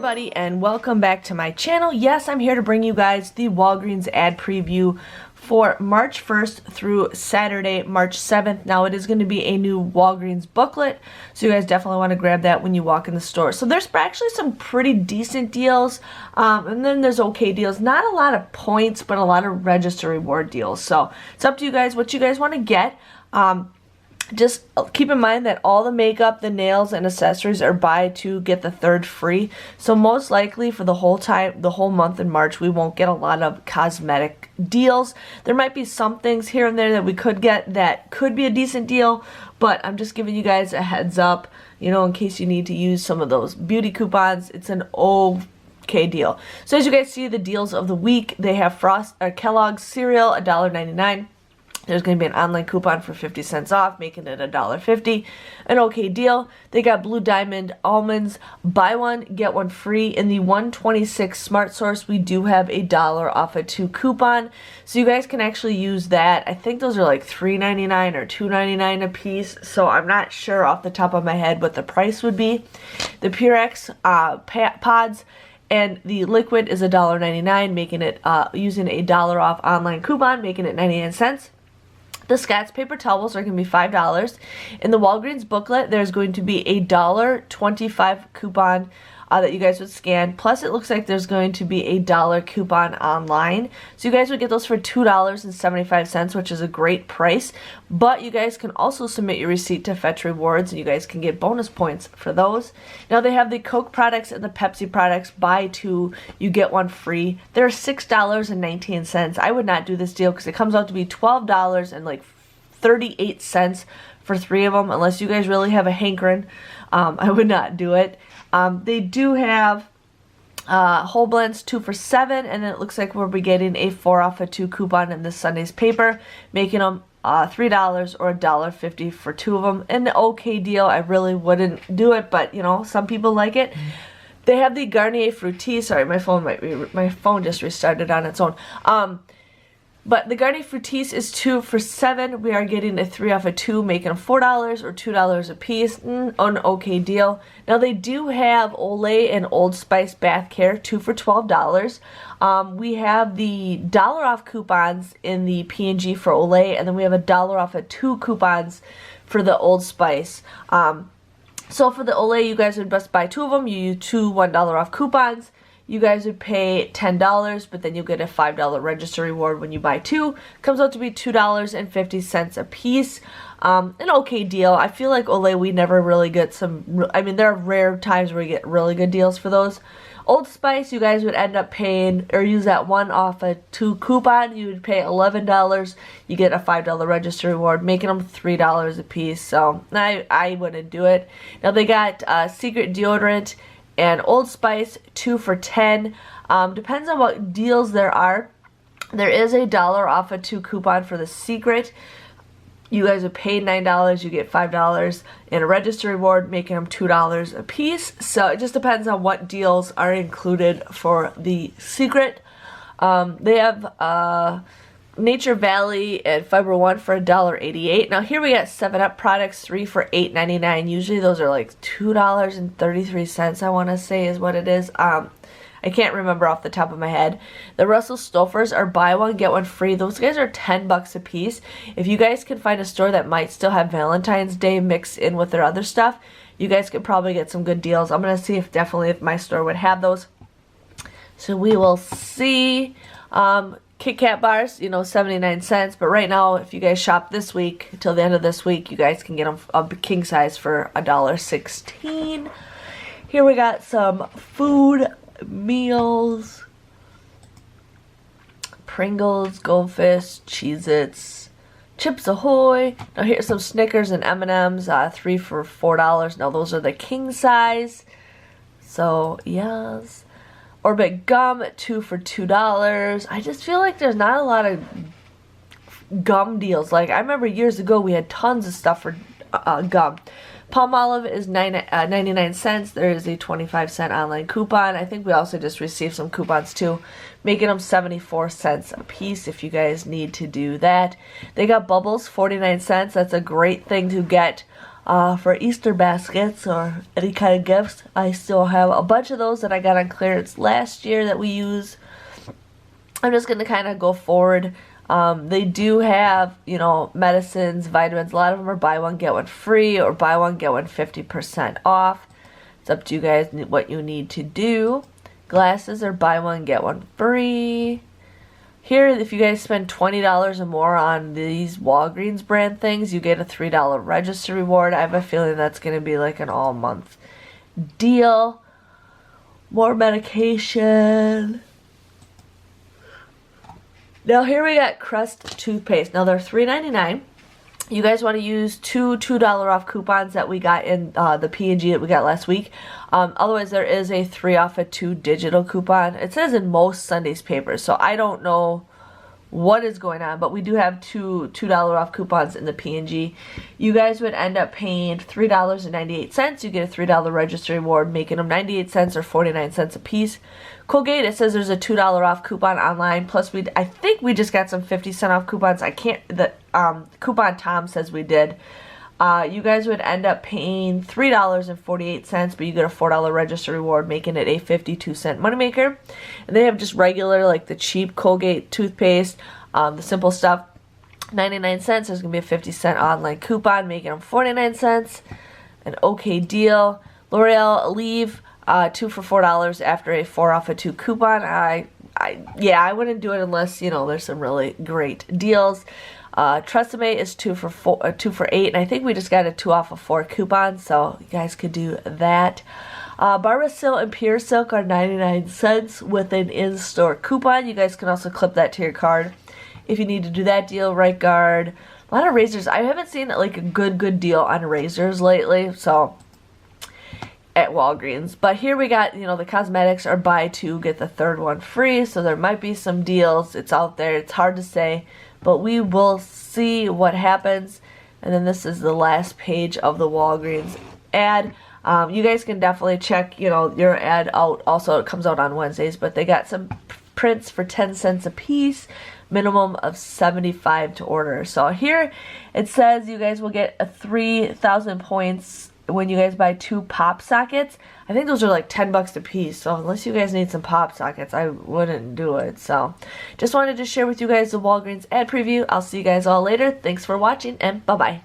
everybody, and welcome back to my channel. Yes, I'm here to bring you guys the Walgreens ad preview for March 1st through Saturday, March 7th. Now, it is going to be a new Walgreens booklet, so you guys definitely want to grab that when you walk in the store. So there's actually some pretty decent deals, and then there's okay deals. Not a lot of points, but a lot of register reward deals. So it's up to you guys what you guys want to get. Just keep in mind that all the makeup, the nails, and accessories are buy two, get the third free. So most likely for the whole month in March, we won't get a lot of cosmetic deals. There might be some things here and there that we could get that could be a decent deal, but I'm just giving you guys a heads up, you know, in case you need to use some of those beauty coupons. It's an okay deal. So as you guys see, the deals of the week, they have Kellogg's cereal, $1.99. There's going to be an online coupon for 50 cents off, making it $1.50. An okay deal. They got Blue Diamond almonds. Buy one, get one free. In the 126 Smart Source, we do have a $1 off a 2 coupon. So you guys can actually use that. I think those are like $3.99 or $2.99 a piece. So I'm not sure off the top of my head what the price would be. The Purex pods and the liquid is $1.99, making it using a $1 off online coupon, making it 99 cents. The Scott's paper towels are going to be $5. In the Walgreens booklet, there's going to be a $1.25 coupon that you guys would scan. Plus, it looks like there's going to be a $1 coupon online. So you guys would get those for $2.75, which is a great price. But you guys can also submit your receipt to Fetch Rewards, and you guys can get bonus points for those. Now, they have the Coke products and the Pepsi products. Buy two, you get one free. They're $6.19. I would not do this deal because it comes out to be $12 and like 38 cents for 3 of them, unless you guys really have a hankering. I would not do it. They do have whole blends 2 for $7, and then it looks like we'll be getting a 4 off a 2 coupon in this Sunday's paper, making them $3 or $1.50 for 2 of them. An okay deal. I really wouldn't do it, but you know, some people like it. They have the Garnier Fructis. Sorry, my phone just restarted on its own. But the Garnier Fructis is 2 for $7. We are getting a 3 off a 2, making them $4 or $2 a piece. An okay deal. Now, they do have Olay and Old Spice Bath Care, 2 for $12. We have the $1 off coupons in the P&G for Olay, and then we have a $1 off a 2 coupons for the Old Spice. So for the Olay, you guys would just buy 2 of them. You use 2 $1 off coupons. You guys would pay $10, but then you'll get a $5 register reward when you buy 2. Comes out to be $2.50 a piece. An okay deal. I feel like Olay, we never really get some, I mean, there are rare times where we get really good deals for those. Old Spice, you guys would end up paying, or use that 1 off a 2 coupon. You would pay $11. You get a $5 register reward, making them $3 a piece. So I wouldn't do it. Now, they got Secret Deodorant and Old Spice, 2 for $10. Depends on what deals there are. There is a $1 off a 2 coupon for the Secret. You guys would pay $9. You get $5 in a register reward, making them $2 a piece. So it just depends on what deals are included for the Secret. They have Nature Valley and Fiber One for $1.88. Now here we got 7-Up products, 3 for $8.99. Usually those are like $2.33, I want to say is what it is. I can't remember off the top of my head. The Russell Stouffer's are buy one, get one free. Those guys are $10 a piece. If you guys can find a store that might still have Valentine's Day mixed in with their other stuff, you guys could probably get some good deals. I'm going to see if my store would have those. So we will see. Kit Kat bars, you know, 79 cents. But right now, if you guys shop this week, till the end of this week, you guys can get them a king size for $1.16. Here we got some food meals. Pringles, Goldfish, Cheez-Its, Chips Ahoy. Now here's some Snickers and M&M's, 3 for $4. Now those are the king size. So, yes. Orbit gum, 2 for $2. I just feel like there's not a lot of gum deals. Like, I remember years ago we had tons of stuff for gum. Palmolive is 99 cents. There is a 25-cent online coupon. I think we also just received some coupons too, making them 74 cents a piece if you guys need to do that. They got Bubbles, 49 cents. That's a great thing to get for Easter baskets or any kind of gifts. I still have a bunch of those that I got on clearance last year that we use. I'm just going to kind of go forward. They do have, you know, medicines, vitamins. A lot of them are buy one, get one free, or buy one, get one 50% off. It's up to you guys what you need to do. Glasses are buy one, get one free. Here, if you guys spend $20 or more on these Walgreens brand things, you get a $3 register reward. I have a feeling that's going to be like an all-month deal. More medication. Now here we got Crest Toothpaste. Now they're $3.99. You guys want to use two $2 off coupons that we got in the P&G that we got last week. Otherwise, there is a 3 off of 2 digital coupon. It says in most Sunday's papers, so I don't know what is going on, but we do have two $2 off coupons in the P&G. You guys would end up paying $3.98. You get a $3 register reward, making them 98 cents or 49 cents a piece. Colgate, it says there's a $2 off coupon online. Plus, I think we just got some 50-cent off coupons. The coupon Tom says we did. You guys would end up paying $3.48, but you get a $4 register reward, making it a 52-cent moneymaker. And they have just regular, like the cheap Colgate toothpaste, the simple stuff, 99 cents. There's going to be a 50-cent online coupon, making them 49 cents. An okay deal. L'Oreal Leave, 2 for $4 after a 4 off of 2 coupon. Yeah, I wouldn't do it unless, you know, there's some really great deals. Tresemme is 2 for $8, and I think we just got a 2 off of 4 coupon, so you guys could do that. Barbassil and Pure Silk are 99 cents with an in-store coupon. You guys can also clip that to your card if you need to do that deal. Right Guard, a lot of razors. I haven't seen like a good deal on razors lately, so at Walgreens. But here we got, you know, the cosmetics are buy 2 get the 3rd one free, so there might be some deals. It's out there. It's hard to say, but we will see what happens. And then this is the last page of the Walgreens ad. You guys can definitely check, you know, your ad out. Also, it comes out on Wednesdays, but they got some prints for 10 cents a piece, minimum of 75 to order. So here it says you guys will get a 3,000 points when you guys buy 2 pop sockets. I think those are like $10 a piece, so unless you guys need some pop sockets, I wouldn't do it. So just wanted to share with you guys the Walgreens ad preview. I'll see you guys all later. Thanks for watching, and bye-bye.